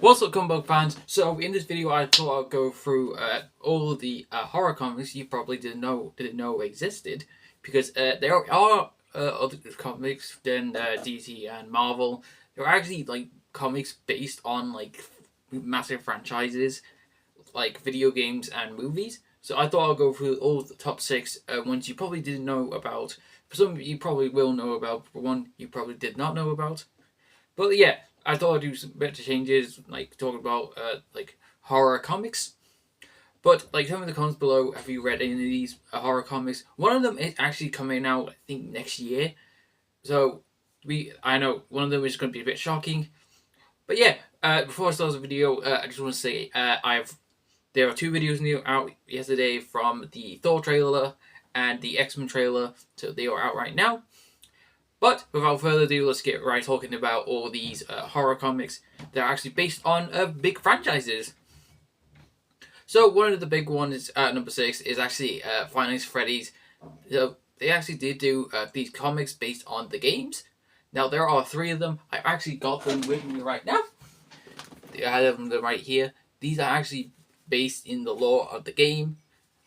What's up, comic book fans? So in this video, I thought I'd go through all of the horror comics you probably didn't know existed, because there are other comics than DC and Marvel. There are actually like comics based on like massive franchises, like video games and movies. So I thought I'd go through all of the top six ones you probably didn't know about. For some, you probably will know about. For one, you probably did not know about. But yeah, I thought I'd do some better changes, like talking about like horror comics. But like, tell me in the comments below, have you read any of these horror comics? One of them is actually coming out, I think, next year. So I know one of them is going to be a bit shocking. But yeah, before I start the video, I just want to say there are two videos new out yesterday from the Thor trailer and the X-Men trailer, so they are out right now. But without further ado, let's get right talking about all these horror comics that are actually based on big franchises. So one of the big ones at number 6 is actually Five Nights at Freddy's. They actually did do these comics based on the games. Now there are 3 of them. I actually got them with me right now. I have them right here. These are actually based in the lore of the game.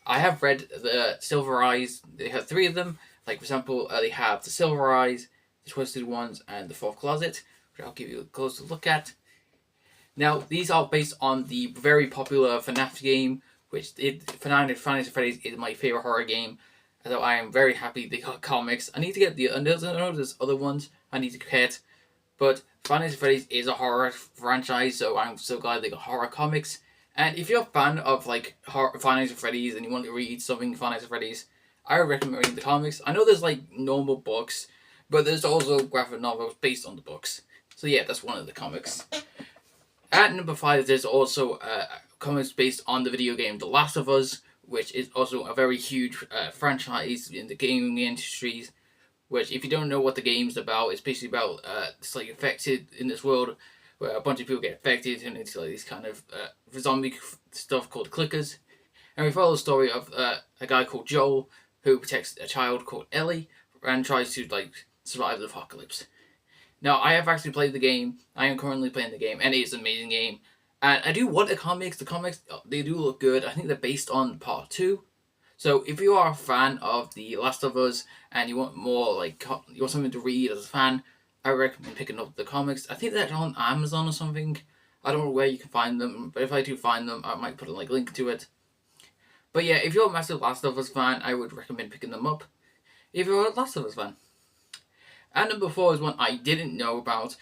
I have read the Silver Eyes. They have 3 of them. Like, for example, they have the Silver Eyes, the Twisted Ones, and the Fourth Closet, which I'll give you a closer look at. Now, these are based on the very popular FNAF game, which Five Nights at Freddy's is my favorite horror game. So I am very happy they got comics. I need to get I know there's other ones I need to get, but Five Nights at Freddy's is a horror franchise, so I'm so glad they got horror comics. And if you're a fan of like Five Nights at Freddy's and you want to read something Five Nights at Freddy's, I would recommend reading the comics. I know there's like normal books, but there's also graphic novels based on the books. So yeah, that's one of the comics. At number 5, there's also comics based on the video game The Last of Us, which is also a very huge franchise in the gaming industries. Which, if you don't know what the game's about, it's basically about it's like affected in this world where a bunch of people get affected, and it's like this kind of zombie stuff called clickers. And we follow the story of a guy called Joel who protects a child called Ellie and tries to like survive the apocalypse. Now, I have actually played the game. I am currently playing the game, and it is an amazing game. And I do want the comics. The comics, they do look good. I think they're based on part 2. So if you are a fan of The Last of Us and you want more, like, you want something to read as a fan, I recommend picking up the comics. I think they're on Amazon or something. I don't know where you can find them, but if I do find them, I might put a link to it. But yeah, if you're a massive Last of Us fan, I would recommend picking them up. If you're a Last of Us fan. At number 4 is one I didn't know about.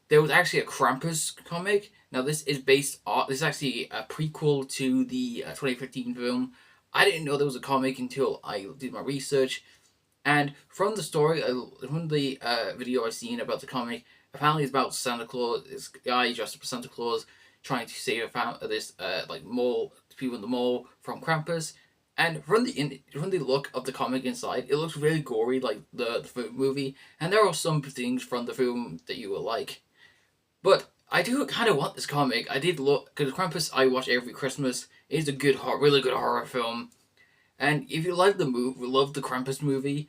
There was actually a Krampus comic. Now this is based on, this is actually a prequel to the 2015 film. I didn't know there was a comic until I did my research. And from the story, from the video I've seen about the comic, apparently it's about Santa Claus, this guy dressed up as Santa Claus, trying to save this like mall, people in the mall from Krampus. And from the look of the comic inside, it looks really gory, like the movie. And there are some things from the film that you will like. But I do kind of want this comic. I did look, because Krampus I watch every Christmas. It is a good, really good horror film. And if you like the movie, love the Krampus movie,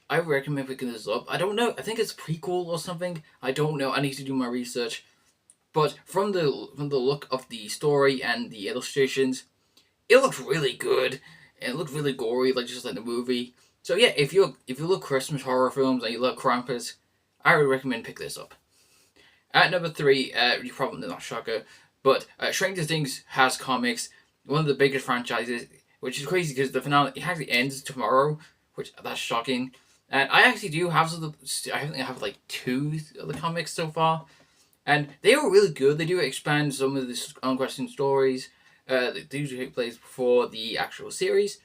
I recommend picking this up. I don't know. I think it's a prequel or something. I don't know. I need to do my research. But from the look of the story and the illustrations, it looks really good. And it looked really gory, like just like the movie. So yeah, if you love Christmas horror films and you love Krampus, I would recommend pick this up. At number 3, you probably not shocker, but Stranger Things has comics, one of the biggest franchises, which is crazy because the finale it actually ends tomorrow, which that's shocking. And I actually do have some. I think I have like 2 of the comics so far, and they are really good. They do expand some of the ongoing stories. They do take place before the actual series.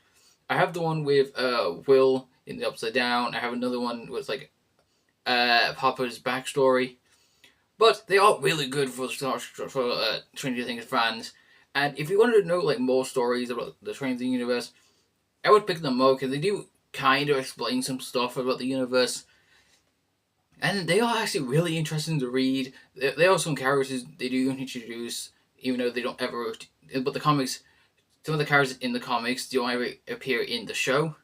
I have the one with Will in the Upside Down. I have another one with like Papa's backstory. But they are really good for Stranger Things fans. And if you wanted to know like more stories about the Stranger Things universe, I would pick them up because they do kind of explain some stuff about the universe. And they are actually really interesting to read. There are some characters they do introduce, even though they don't ever. But the comics, some of the characters in the comics don't ever appear in the show.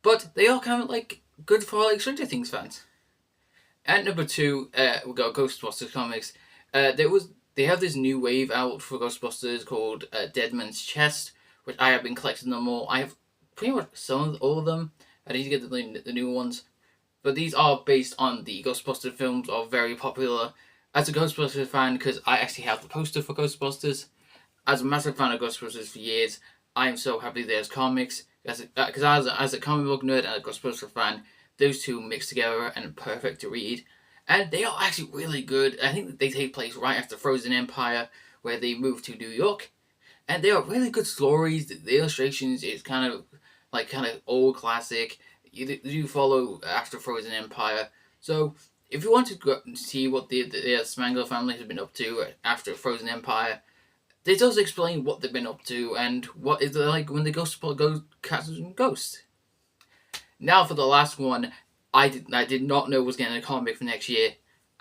But they are kind of like good for like Stranger Things fans. At number 2, we got Ghostbusters comics. There was they have this new wave out for Ghostbusters called Dead Man's Chest, which I have been collecting them all. I have pretty much all of them. I need to get the new ones. But these are based on the Ghostbusters films, are very popular. As a Ghostbusters fan, because I actually have the poster for Ghostbusters. As a massive fan of Ghostbusters for years, I am so happy there's comics. Because as a comic book nerd and a Ghostbusters fan, those two mixed together and perfect to read. And they are actually really good. I think they take place right after Frozen Empire, where they move to New York. And they are really good stories. The illustrations is kind of old classic. You follow after Frozen Empire. So if you want to go and see what the Spangler family has been up to after Frozen Empire, it does explain what they've been up to and what is like when they go cats and ghosts. Now for the last one, I did not know was getting a comic for next year.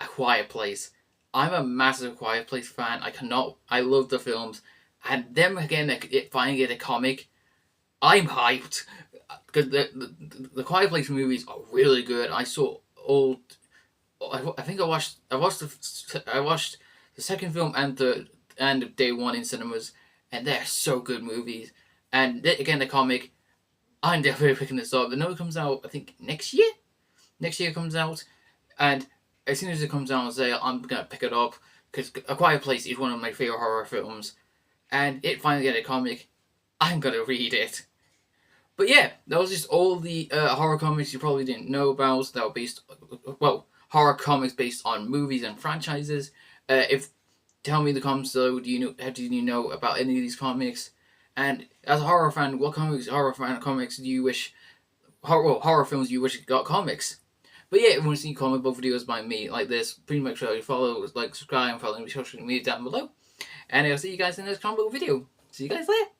A Quiet Place. I'm a massive Quiet Place fan. I love the films, and them again finally get a comic. I'm hyped because the Quiet Place movies are really good. I saw all. I think I watched the second film and day one in cinemas, and they're so good movies. And again, the comic, I'm definitely picking this up. The note comes out, I think next year. Next year comes out, and as soon as it comes out on sale, I'm gonna pick it up because A Quiet Place is one of my favorite horror films, and it finally get a comic. I'm gonna read it. But yeah, that was just all the horror comics you probably didn't know about that were based, well, horror comics based on movies and franchises. If tell me in the comments though, do you know about any of these comics? And as a horror fan, what comics do you wish, horror films do you wish got comics? But yeah, if you want to see comic book videos by me like this, please make sure you follow, like, subscribe, and follow me on social media down below. And I'll see you guys in the next comic book video. See you guys later.